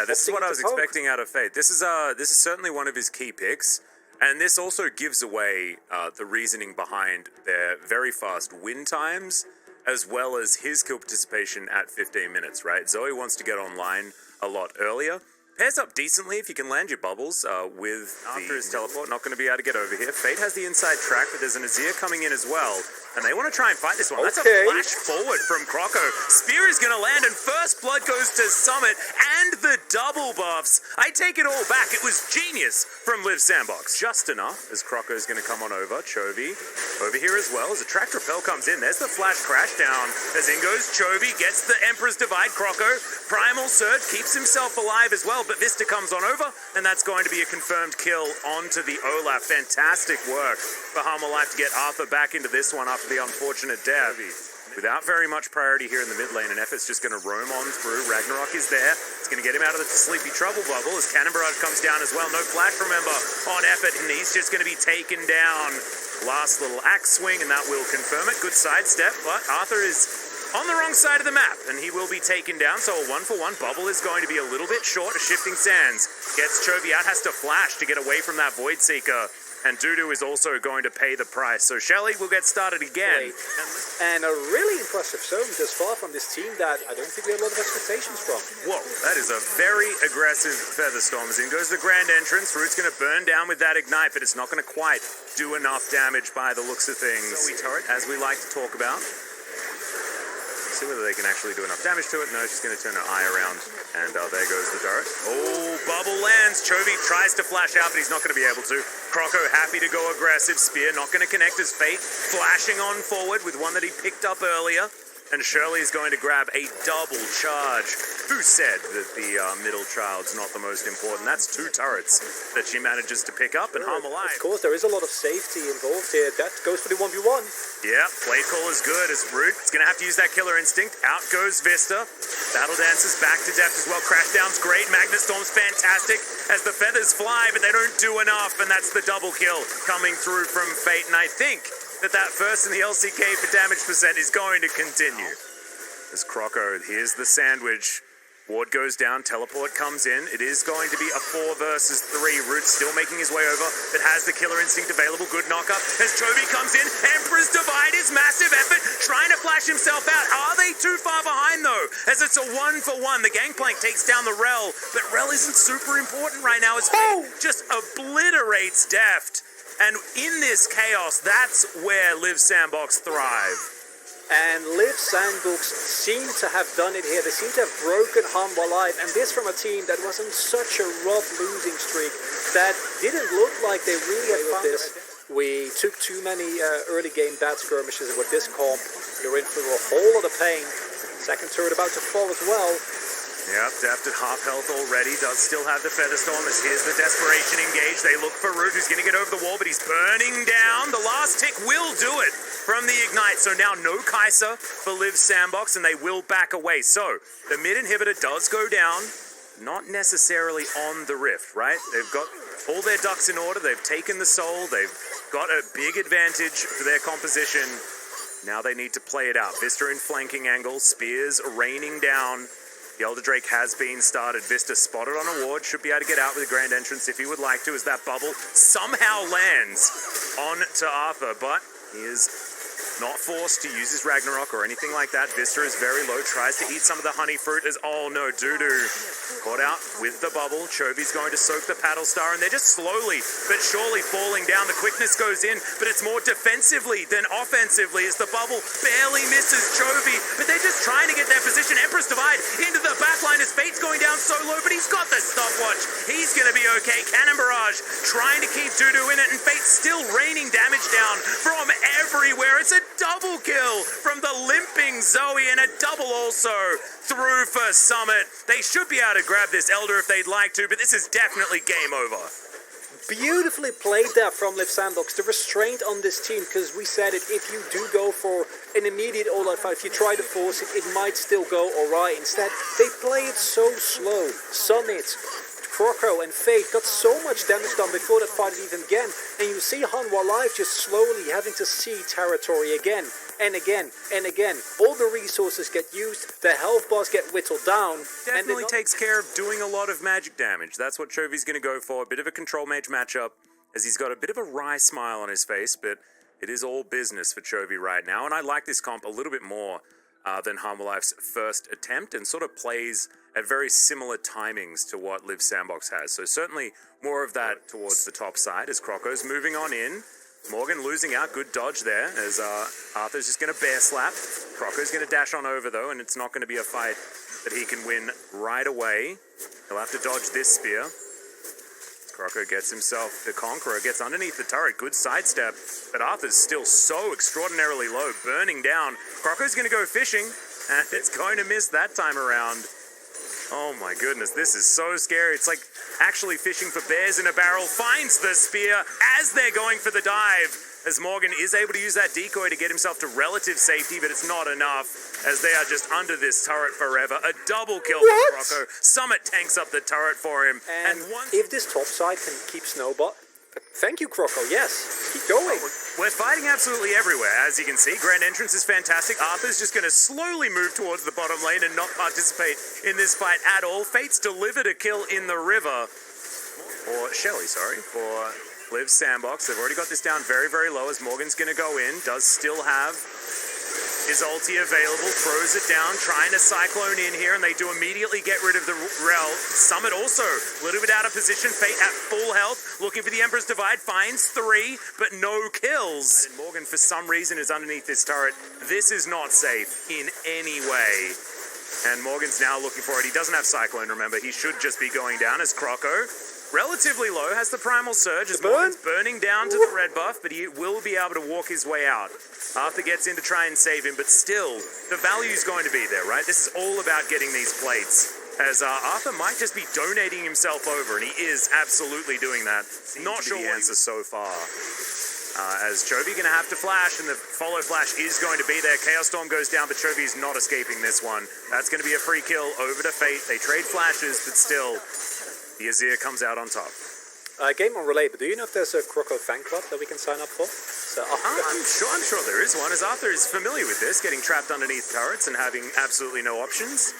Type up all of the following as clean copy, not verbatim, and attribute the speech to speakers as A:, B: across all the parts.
A: Yeah, this is what I was expecting out of Fate. This is certainly one of his key picks, and this also gives away the reasoning behind their very fast win times, as well as his kill participation at 15 minutes, right? Zoe wants to get online a lot earlier. Pairs up decently if you can land your bubbles after his teleport. Not going to be able to get over here. Fate has the inside track, but there's an Azir coming in as well. And they want to try and fight this one. Okay. That's a flash forward from Croco. Spear is going to land, and first blood goes to Summit, and the double buffs. I take it all back. It was genius from Liv Sandbox. Just enough as Croco is going to come on over. Chovy over here as well as a track repel comes in. There's the flash crash down. As in goes Chovy, gets the Emperor's Divide. Croco, Primal Surge, keeps himself alive as well, but Vista comes on over, and that's going to be a confirmed kill onto the Olaf. Fantastic work for Harmer Life to get Arthur back into this one after the unfortunate death. Without very much priority here in the mid lane, and Effort's just going to roam on through. Ragnarok is there. It's going to get him out of the sleepy trouble bubble as Cannon Barrage comes down as well. No flash, remember, on Effort, and he's just going to be taken down. Last little axe swing, and that will confirm it. Good sidestep, but Arthur is on the wrong side of the map, and he will be taken down. So a 1-for-1 bubble is going to be a little bit short. A Shifting Sands gets Chovy out, has to flash to get away from that Void Seeker. And Dudu is also going to pay the price. So Shelly will get started again.
B: And a really impressive zone thus far from this team that I don't think we have a lot of expectations from.
A: Whoa, that is a very aggressive Featherstorm. As in goes the grand entrance. Root's going to burn down with that Ignite, but it's not going to quite do enough damage by the looks of things. Zoe turret, as we like to talk about. See whether they can actually do enough damage to it. No, she's going to turn her eye around, and there goes the turret. Oh, bubble lands. Chovy tries to flash out, but he's not going to be able to. Croco happy to go aggressive. Spear not going to connect his Fate. Flashing on forward with one that he picked up earlier. And Shirley is going to grab a double charge. Who said that the middle child's not the most important? That's 2 turrets that she manages to pick up and harm alive.
B: Of course, there is a lot of safety involved here. That goes for the 1v1.
A: Yeah, play call is good as Root is going to have to use that killer instinct. Out goes Vista. Battle Dancer's back to death as well. Crashdown's great. Magnet Storm's fantastic as the feathers fly, but they don't do enough. And that's the double kill coming through from Fate. And I think that first in the LCK for damage percent is going to continue. As Croco, here's the sandwich. Ward goes down, teleport comes in. It is going to be a 4 versus 3. Root still making his way over, but has the killer instinct available. Good knockup as Chovy comes in. Emperor's Divide is massive effort, trying to flash himself out. Are they too far behind though? As it's a 1-for-1. The Gangplank takes down the Rel, but Rel isn't super important right now as Fate just obliterates Deft. And in this chaos, that's where Liv Sandbox thrive.
B: And Liv Sandbox seem to have done it here. They seem to have broken Hanwha alive. And this from a team that was on such a rough losing streak that didn't look like they really had found this. We took too many early game bad skirmishes with this comp. You're in for a whole lot of pain. Second turret about to fall as well.
A: Yep, Deft at half health already, does still have the Featherstorm as here's the Desperation engage. They look for Root, who's going to get over the wall, but he's burning down. The last tick will do it from the Ignite. So now no Kai'Sa for Liv Sandbox, and they will back away. So the mid inhibitor does go down, not necessarily on the Rift, right? They've got all their ducks in order. They've taken the soul. They've got a big advantage for their composition. Now they need to play it out. Vista in flanking angle, spears raining down. The Elder Drake has been started. Vista spotted on a ward. Should be able to get out with a grand entrance if he would like to, as that bubble somehow lands on to Arthur. But he is not forced to use his Ragnarok or anything like that. Vista is very low. Tries to eat some of the honey fruit as, oh no, Dudu caught out with the bubble. Chovy's going to soak the Paddle Star, and they're just slowly but surely falling down. The quickness goes in, but it's more defensively than offensively as the bubble barely misses Chovy. But they're just trying to get their position. Empress Divide into the backline as Fate's going down so low, but he's got the stopwatch. He's going to be okay. Cannon Barrage trying to keep Dudu in it, and Fate's still raining damage down from everywhere. It's a double kill from the limping Zoe, and a double also through for Summit. They should be able to grab this Elder if they'd like to, but this is definitely game over.
B: Beautifully played there from Liv Sandbox. The restraint on this team, because we said it, if you do go for an immediate all-out fight, if you try to force it, it might still go alright. Instead, they play it so slow. Summit Croco and Fate got so much damage done before that fight even began, and you see Hanwha Live just slowly having to cede territory again and again and again. All the resources get used, the health bars get whittled down.
A: Definitely takes care of doing a lot of magic damage. That's what Chovy's going to go for. A bit of a control mage matchup, as he's got a bit of a wry smile on his face, but it is all business for Chovy right now. And I like this comp a little bit more than Hanwha Life's first attempt, and sort of plays at very similar timings to what Live Sandbox has. So certainly more of that towards the top side as Croco's moving on in. Morgan losing out, good dodge there, as Arthur's just going to bear slap. Croco's going to dash on over though, and it's not going to be a fight that he can win right away. He'll have to dodge this spear. Croco gets himself the Conqueror, gets underneath the turret, good sidestep, but Arthur's still so extraordinarily low, burning down. Croco's going to go fishing, and it's going to miss that time around. Oh my goodness, this is so scary. It's like actually fishing for bears in a barrel. Finds the spear as they're going for the dive, as Morgan is able to use that decoy to get himself to relative safety, but it's not enough, as they are just under this turret forever. A double kill for Croco. Summit tanks up the turret for him.
B: And if this top side can keep snowball... Thank you, Croco. Yes, keep going.
A: We're fighting absolutely everywhere, as you can see. Grand entrance is fantastic. Arthur's just going to slowly move towards the bottom lane and not participate in this fight at all. Fate's delivered a kill in the river. Or Shelly, sorry, for Live Sandbox. They've already got this down very, very low as Morgan's going to go in. Does still have his ulti available, throws it down, trying to cyclone in here, and they do immediately get rid of the Rel. Summit also a little bit out of position. Fate at full health, looking for the Emperor's Divide, finds 3, but no kills. And Morgan, for some reason, is underneath this turret. This is not safe in any way. And Morgan's now looking for it. He doesn't have Cyclone, remember. He should just be going down as Croco. Relatively low, has the Primal Surge as Morgan's burning down to the red buff, but he will be able to walk his way out. Arthur gets in to try and save him, but still, the value's going to be there, right? This is all about getting these plates, as Arthur might just be donating himself over, and he is absolutely doing that. Not sure the answer so far. As Chovy going to have to flash, and the follow flash is going to be there. Chaos Storm goes down, but Chovy's not escaping this one. That's going to be a free kill over to Fate. They trade flashes, but still, the Azir comes out on top.
B: Game unrelated, but do you know if there's a Croco fan club that we can sign up for? So,
A: I'm sure there is one, as Arthur is familiar with this, getting trapped underneath turrets and having absolutely no options.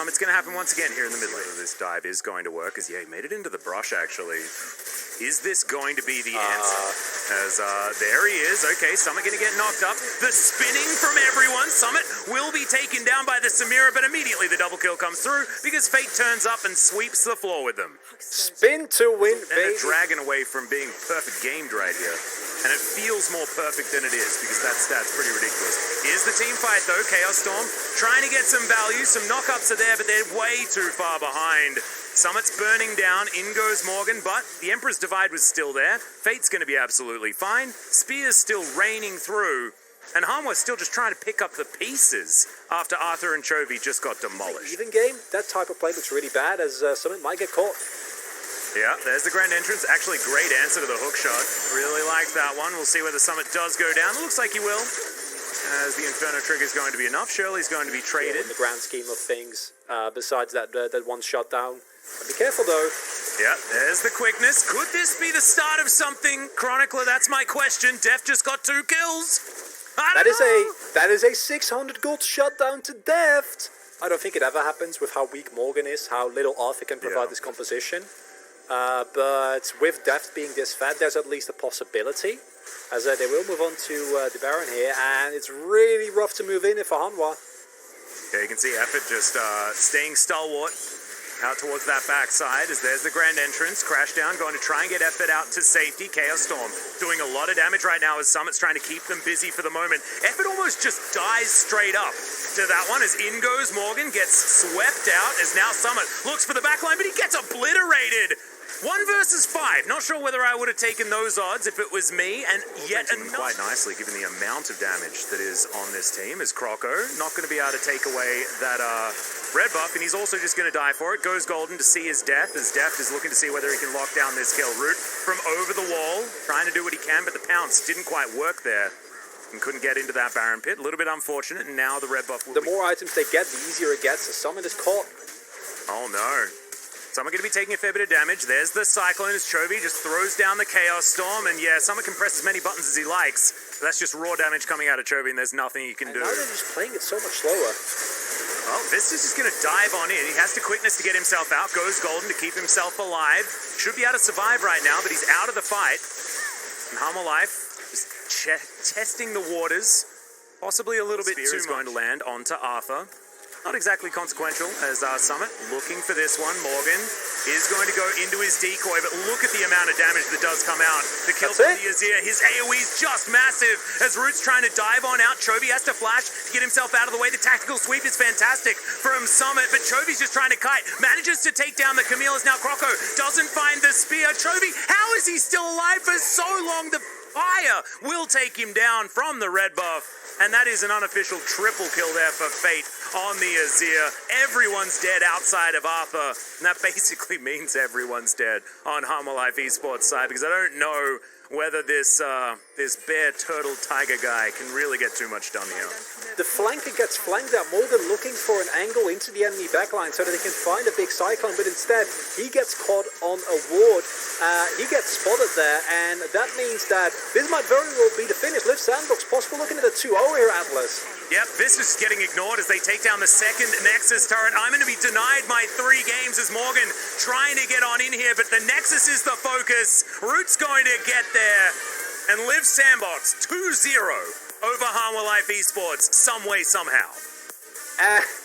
A: It's going to happen once again here in the middle. This dive is going to work, as he made it into the brush, actually. Is this going to be the answer? As there he is. Okay, Summit going to get knocked up. The spinning from everyone. Summit will be taken down by the Samira, but immediately the double kill comes through because Fate turns up and sweeps the floor with them.
B: Spin to win,
A: baby. And a dragon away from being perfect gamed right here. And it feels more perfect than it is, because that stat's pretty ridiculous. Here's the team fight, though. Chaos Storm trying to get some value. Some knockups are there, but they're way too far behind. Summit's burning down. In goes Morgan, but the Emperor's Divide was still there. Fate's going to be absolutely fine. Spear's still raining through. And Hanwha's still just trying to pick up the pieces after Arthur and Chovy just got demolished.
B: Even game, that type of play looks really bad, as Summit might get caught.
A: Yeah, there's the grand entrance. Actually, great answer to the hook shot. Really like that one. We'll see whether Summit does go down. It looks like he will, as the Inferno trigger is going to be enough. Shirley's going to be traded.
B: In the grand scheme of things, besides that one shot down. Be careful, though.
A: Yeah, there's the quickness. Could this be the start of something? Chronicler, that's my question. Def just got 2 kills.
B: That is a 600 gold shutdown to Deft. I don't think it ever happens with how weak Morgan is, how little Arthur can provide this composition. But with Deft being this fat, there's at least a possibility, as they will move on to the Baron here, and it's really rough to move in for Hanwha.
A: Yeah, you can see Effort just staying stalwart out towards that backside, as there's the grand entrance. Crash down, going to try and get Effort out to safety. Chaos Storm doing a lot of damage right now as Summit's trying to keep them busy for the moment. Effort almost just dies straight up to that one, as in goes Morgan, gets swept out, as now Summit looks for the backline, but he gets obliterated. 1 versus 5. Not sure whether I would have taken those odds if it was me, and yet another. Quite nicely, given the amount of damage that is on this team, is Croco not going to be able to take away that red buff, and he's also just going to die for it. Goes Golden to see his death, as Deft is looking to see whether he can lock down this kill. Root from over the wall, trying to do what he can, but the pounce didn't quite work there, and couldn't get into that Baron pit. A little bit unfortunate, and now the red buff will
B: The more items they get, the easier it gets. The Summit is caught.
A: Oh no. Summit going to be taking a fair bit of damage. There's the Cyclone as Chovy just throws down the Chaos Storm. And yeah, Summit can press as many buttons as he likes. But that's just raw damage coming out of Chovy, and there's nothing he can do.
B: Now they're just playing it so much slower.
A: Well, Vista's just going to dive on in. He has the quickness to get himself out. Goes golden to keep himself alive. Should be able to survive right now, but he's out of the fight. And Life just testing the waters. Possibly a little bit too much. Going to land onto Arthur. Not exactly consequential as Summit looking for this one. Morgan is going to go into his decoy, but look at the amount of damage that does come out. The kill from the Azir, his AoE is just massive as Root's trying to dive on out. Chovy has to flash to get himself out of the way. The tactical sweep is fantastic from Summit, but Chovy's just trying to kite. Manages to take down the Camille as now Croco doesn't find the spear. Chovy, how is he still alive for so long? The fire will take him down from the red buff. And that is an unofficial triple kill there for Fate on the Azir. Everyone's dead outside of Arthur. And that basically means everyone's dead on Life Esports side, because I don't know whether this bear turtle tiger guy can really get too much done here.
B: The flanker gets flanked out. Morgan looking for an angle into the enemy backline so that they can find a big Cyclone, but instead he gets caught on a ward. He gets spotted there, and that means that this might very well be the finish. Liv Sandbox possible looking at a 2-0 here, Atlas.
A: Yep, this is getting ignored as they take down the second Nexus turret. I'm going to be denied my 3 games as Morgan trying to get on in here, but the Nexus is the focus. Root's going to get there, and Liv Sandbox 2-0 over Life Esports some way, somehow.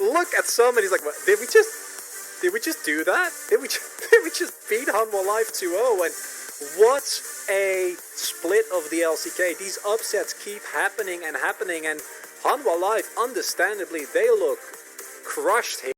B: Look at Summit. He's like, what, did we just do that? Did we just beat Life 2-0? And what a split of the LCK. These upsets keep happening and happening, and Life, understandably, they look crushed here.